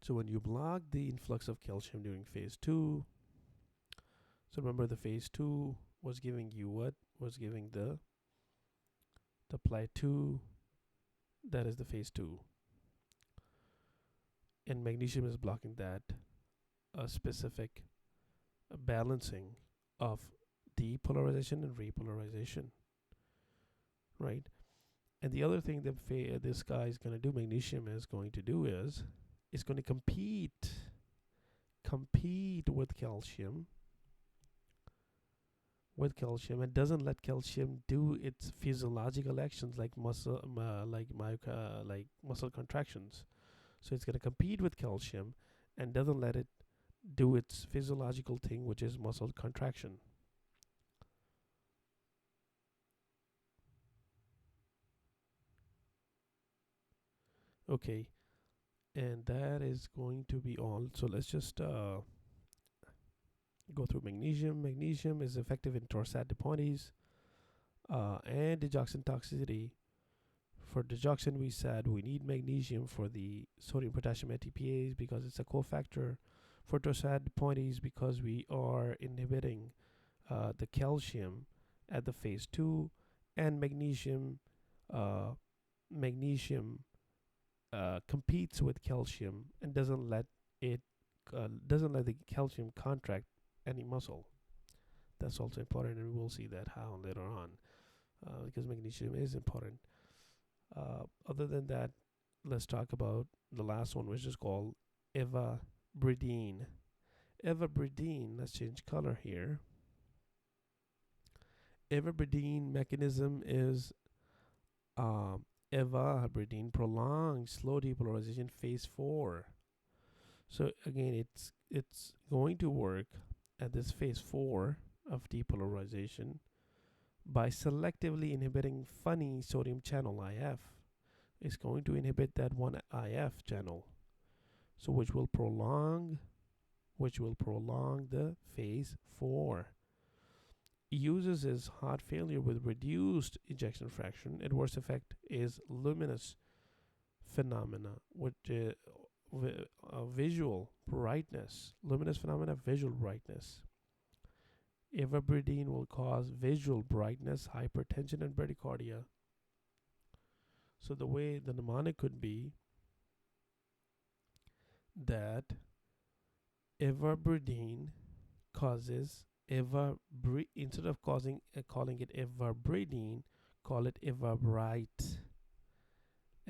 So when you block the influx of calcium during phase 2, so remember the phase 2 was giving you what? Was giving the plateau. That is the phase 2. And magnesium is blocking that specific balancing of depolarization and repolarization, right? And the other thing that this guy is going to do, magnesium is going to do, is is going to compete with calcium and doesn't let calcium do its physiological actions like like muscle contractions. So it's going to compete with calcium and doesn't let it do its physiological thing, which is muscle contraction. Okay, and that is going to be all. So let's just go through magnesium. Magnesium is effective in torsade de Pointes and digoxin toxicity. For digoxin, we said we need magnesium for the sodium potassium ATPase because it's a cofactor. For torsade de Pointes, because we are inhibiting the calcium at the phase 2, and magnesium competes with calcium and doesn't let the calcium contract any muscle. That's also important, and we'll see that how later on, because magnesium is important. Other than that, let's talk about the last one, which is called ivabradine. Ivabradine, let's change color here. Ivabradine mechanism is ivabradine prolonged slow depolarization phase 4. So again, it's going to work at this phase 4 of depolarization by selectively inhibiting funny sodium channel IF. It's going to inhibit that one IF channel, so which will prolong the phase 4. Uses is heart failure with reduced ejection fraction. Adverse effect is luminous phenomena, which visual brightness. Luminous phenomena, visual brightness. Ivabradine will cause visual brightness, hypertension, and bradycardia. So the way the mnemonic could be that ivabradine causes instead of calling it ivabradine, call it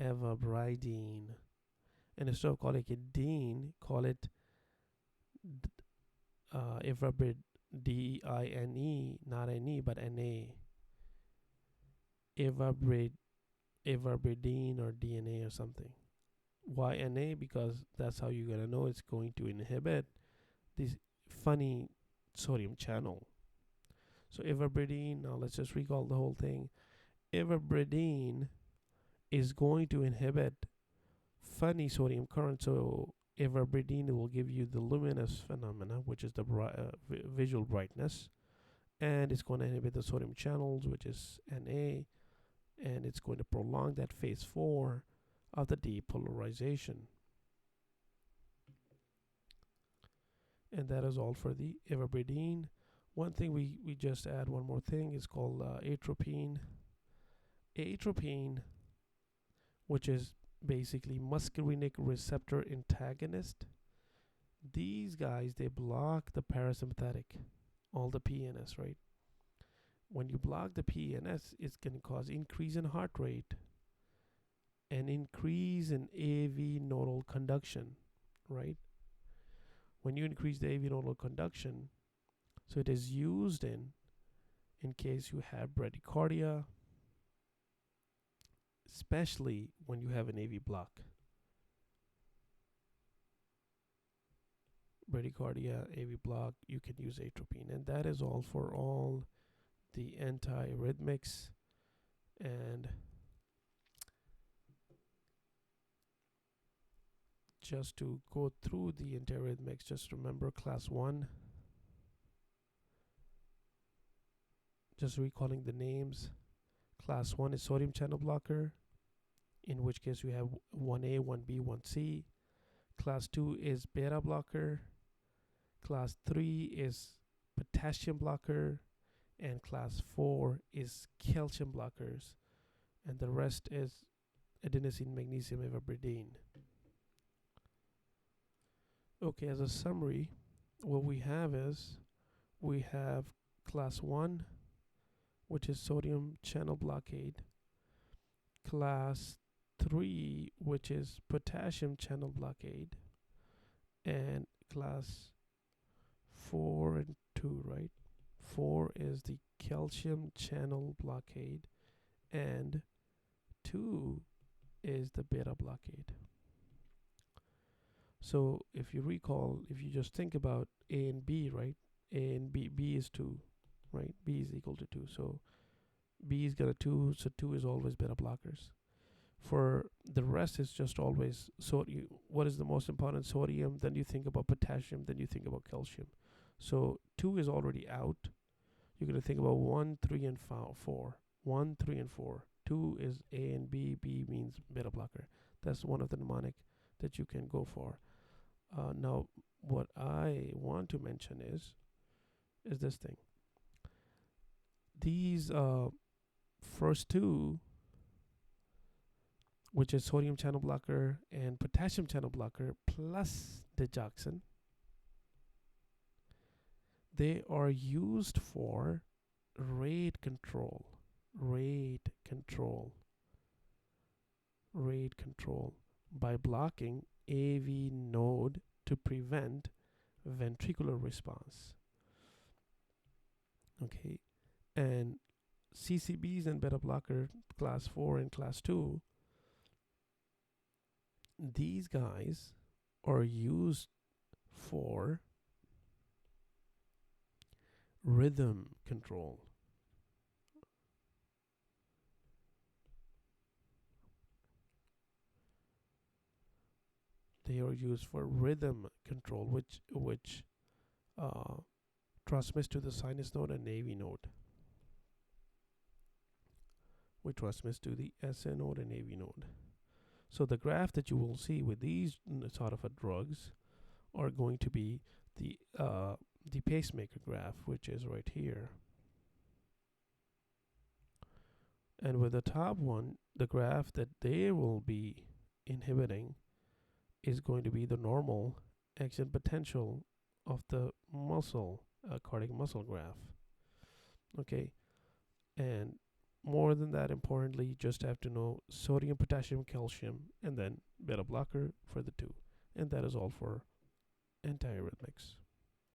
ivabradine. And instead of calling it Dean, call it Ivrabrid, D-I-N-E, not N-E, but N-A. Ivabridine or DNA or something. Why N-A? Because that's how you're going to know it's going to inhibit this funny sodium channel. So ivabradine, now let's just recall the whole thing. Ivabradine is going to inhibit funny sodium current. So ivabradine will give you the luminous phenomena, which is the visual brightness, and it's going to inhibit the sodium channels, which is Na, and it's going to prolong that phase 4 of the depolarization. And that is all for the ivabradine. One thing we just add one more thing is called atropine. Atropine, which is basically muscarinic receptor antagonist. These guys, they block the parasympathetic, all the PNS, right? When you block the PNS, it's going to cause increase in heart rate and increase in AV nodal conduction, right? When you increase the AV nodal conduction, so it is used in case you have bradycardia, especially when you have an AV block. Bradycardia, AV block, you can use atropine. And that is all for all the antiarrhythmics. And just to go through the antiarrhythmics, just remember class 1. Just recalling the names. Class 1 is sodium channel blocker, in which case you have 1A, 1B, 1C. Class 2 is beta blocker. Class 3 is potassium blocker. And class 4 is calcium blockers. And the rest is adenosine, magnesium, ivabradine. Okay, as a summary, what we have is we have class 1, which is sodium channel blockade. Class 3, which is potassium channel blockade, and class 4 and 2, right? 4 is the calcium channel blockade, and 2 is the beta blockade. So if you recall, if you just think about A and B, right? A and B, B is 2, right? B is equal to 2. So B is got a 2, so 2 is always beta blockers. For the rest, is just always sodium. What is the most important? Sodium. Then you think about potassium. Then you think about calcium. So 2 is already out. You're going to think about 1, 3, and 4. 1, 3, and 4. 2 is A and B. B means beta blocker. That's one of the mnemonic that you can go for. Now, what I want to mention is this thing. These first two, which is sodium channel blocker and potassium channel blocker plus digoxin, they are used for rate control. Rate control by blocking AV node to prevent ventricular response. Okay, and CCBs and beta blocker class 4 and class 2, these guys are used for rhythm control. They are used for rhythm control, which transmits to the sinus node and AV node, which transmits to the SN node and AV node. So the graph that you will see with these sort of drugs are going to be the pacemaker graph, which is right here. And with the top one, the graph that they will be inhibiting is going to be the normal action potential of the muscle, cardiac muscle graph. Okay, and more than that, importantly, you just have to know sodium, potassium, calcium, and then beta blocker for the 2. And that is all for antiarrhythmics.